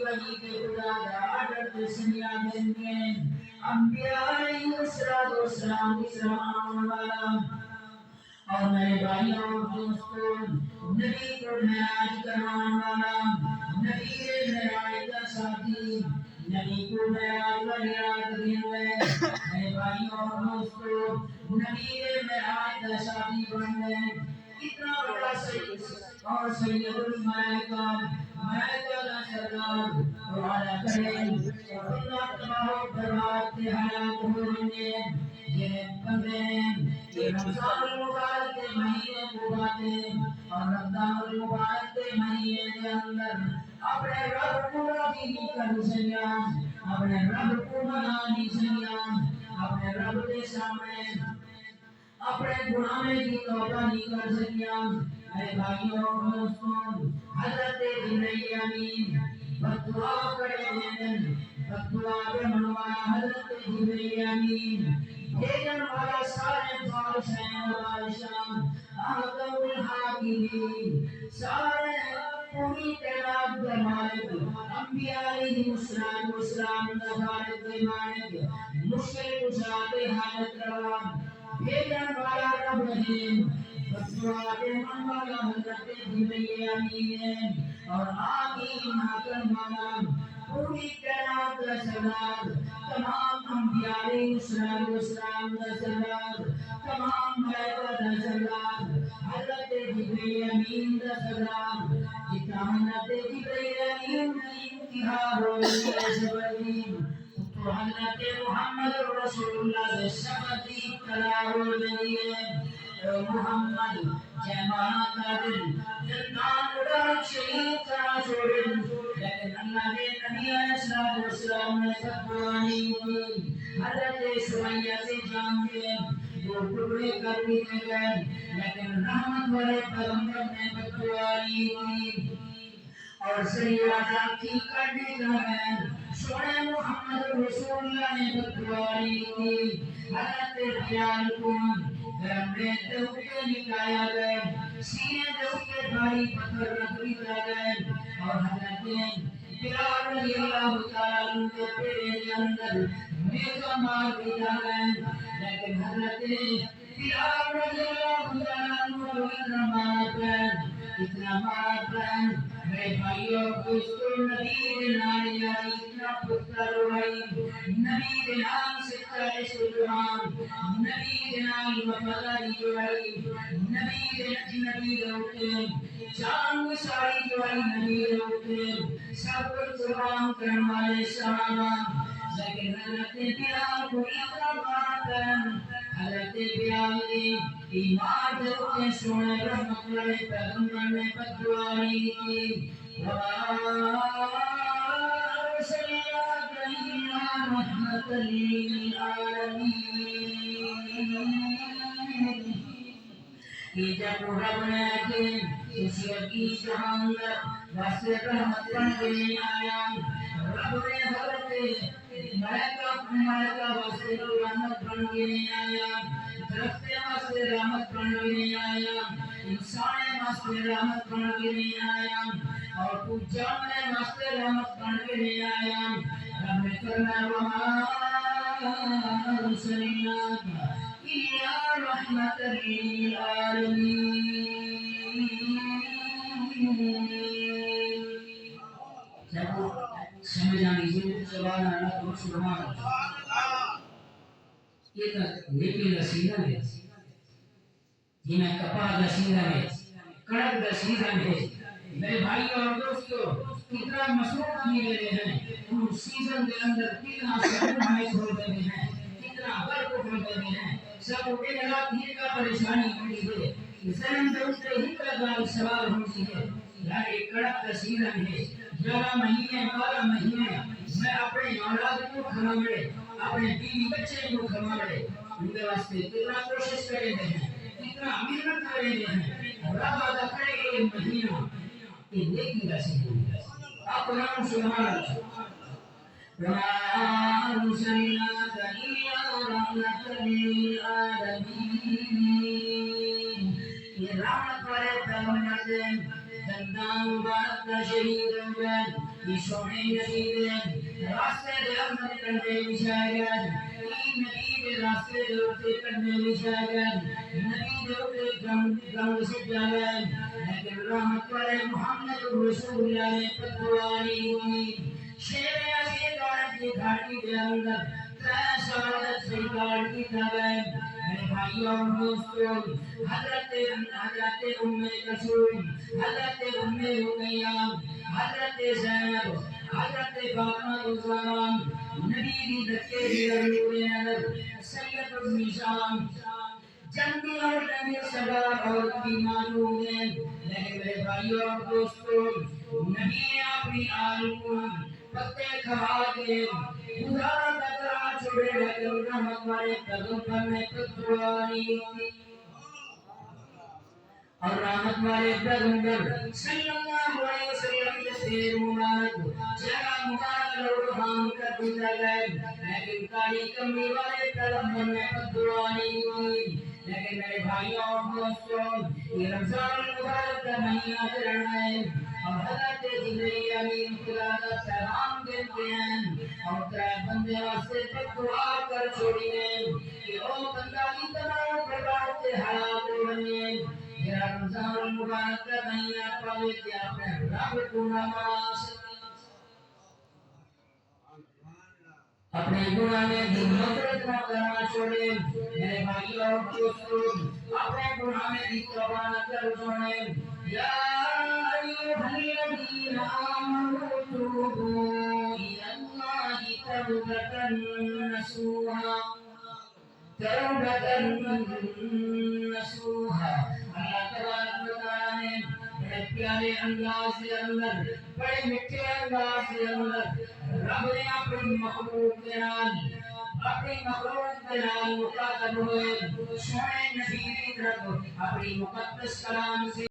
وحی کے خدا دا آڈر دسنیا دنگے انبیاء علیہ السلام اسلام والا اور میرے بھائیوں اور دوستوں نبی کو معراج کروانے والا نبی معراج کا ساتھی نبی کو معراج والی رات دن میں میرے بھائیوں اور دوستوں نبی معراج کا ساتھی بن گئے اتنا بڑا سید اور سید الملائکہ ملائکہ کا سردار اور اعلیٰ کریم اور اللہ تباہ و برباد کے حالات ہو رہے ہیں یہ بندے یہ رمضان المبارک کے مہینے کو باتے اور رمضان المبارک کے مہینے کے اندر اپنے رب کو راضی کر سکیا اپنے رب کو منانی سکیا اپنے رب کے سامنے اپنے گناہ کی توبہ نہیں کر سکیا میرے بھائیوں اور دوستوں حضرت جبرائیل امین بدعا کرے ہیں بدعا کے منوانا حضرت جبرائیل امین بھیجن والا سارے بادشاہ احکم الحاکمین سارے پوری تعداد کے مالک انبیاء علیہ السلام کا خالق کے مالک مشکل کشا کے حالت روا بھیجن والا رب رحیم بدعا کے منوانا حضرت جبرائیل امین ہے اور آمین حکم والا پوری کائنات کا سردار تمام انبیاء علیہ السلام کا سردار تمام ملائکہ کا سردار حضرت جبرائیل امین کا سردار جتنا حضرت جبرائیل امین کی انتہا ہوئی ہے سبردی تو حضرت محمد رسول اللہ سے سبردی کلا ہو گئی ہے محمد جمانا قادر جنان مبارک شہید کرا چھوڑن لیکن اللہ کے نبی علیہ السلام نے تقوانی کی حضرت سمیہ سے جان کے دو ٹکڑے کر دیے گئے لیکن رحمت والے پیغمبر نے تقوانی کی اور سیدہ کی کرنے کا ہے سونے محمد رسول اللہ نے تقوانی کی حضرت بلال کو گرم ریت دے کے نکایا گئے سینے دے کے بھاری پتھر رکھ دیا گئے اور حضرت بلال رضی اللہ تعالیٰ عنہ کے پیرے کے اندر نیزہ مار دیا گئے لیکن حضرت بلال رضی اللہ تعالیٰ عنہ کو اتنا مارا پرین میرے بھائیوں دوستوں نبی نامی اتنا پتھر ہوئی نبی نام سکتا ہے سلطان نبی نام وفاداری ہوئی نبی ہوتے جان ساری ہوئی نبی ہوتے سب کچھ قربان کرنے والے صحابہ لیکن حضرت بلال کو اتنا مارا پرین حضرت بلال نے ایمان دے سونے رحمت والے پیغمبر نے بدعائی کی وَأَرْسَلْنَاكَ إِلَّا رَحْمَةً لِلْعَالَمِينَ کہ جب رب نے کسی کی جہان واسطے رحمت بن کے آیا رب نے حضرت ملائکہ واسطے رحمت بن کے آیا درخت واسطے رحمت بن کے آیا انسان واسطے رحمت بن کے آیا اور تو جانے واسطے رحمت بن کے آیا رب نے فرمایا وما ارسلناک الا رحمۃ للعالمین سمجھ آنی جو سوال آنا تو سبحان یہ تو نیکی کا سیزن ہے جنہیں کپاہ کا سیزن ہے کڑک کا سیزن ہے میرے بھائی اور دوستو کتنا مصروف کیے گئے ہیں ان سیزن کے اندر کتنا سرمایہ ہو گئے ہیں کتنا ورک ہو گئے ہیں سب کے رات ہی کا پریشانی ہوتی ہے ذہن سے اٹھتے ہی کا سوال ہوتی ہے یار ایک کڑک کا سیزن ہے 11 مہینے 12 مہینے میں اپنے اولاد کو کھماڑے اپنے بیوی بچے کو کھماڑے ان کے واسطے کتنا کوشش کرے ہیں کتنا محنت کرے ہیں رب ادا کرے گا یہ مہینہ یہ نیکی کا سیزن ہے آپ نام سبحان اللہ وما أرسلناك إلا رحمة للعالمين یہ رحمت والے پیغمبر سے دندان مبارک کا شہید ہو گئے یہ سونے نبی دے راستے دے اندر کنڈے بچھائے گئے نبی دے راستے دے اوپر کنڈے بچھائے گئے نبی دے اوپر گنگ سجا گئے لیکن رحمت والے محمد رسول اللہ نے پتوانی ہوئی شیر علی دار کی گھاٹی دے اندر 3 سال تک سیکار کی گئے میرے بھائیوں اور دوستوں حضرت ام کلثوم حضرت ام رقیہ حضرت زینب حضرت فاطمہ الزہرا نبی دی دکے دی رنگورے اندر سید النساء جنگی اور جنگی سردار اور بھی معلوم ہے لیکن میرے بھائیوں اور دوستوں نبی نے اپنی آل کو پتے کھا کے گزارا کرا چھوڑے لیکن رحمت والے پیغمبر نے پتوانی اور رحمت والے پیغمبر صلی اللہ علیہ وسلم کے سیر مبارک چہرہ مبارک روحان کر دیا گئے لیکن کالی کمی والے پیغمبر نے پتوانی لیکن میرے بھائیوں اور دوستوں یہ رمضان المبارک کا مہینہ چل رہا ہے اور حضرت جبرائیل امین خدا کا پیغام دیتے ہیں اور 3 بندے واسطے دعا کر چھوڑی ہے کہ او بندہ کی تمام برباد سے ہلاک ہو بنے یہ رمضان المبارک کا مہینہ پاوے کہ اپنے رب کو نماز اپنے گناہ میں بھی نفرت نہ کرنا چھوڑے میرے بھائیوں اور دوستوں اپنے گناہ میں بھی توبہ نہ کر چھوڑے یا ایھا الذین آمنوا توبوا الی اللہ توبۃ نصوحا اللہ تبارک و تعالی نے بڑے پیارے انداز کے اندر بڑے میٹھے انداز کے اندر رب نے اپنی مخلوق کے نال مخاطب ہوئے سونے نبی کی طرف اپنی مقدس کلام سے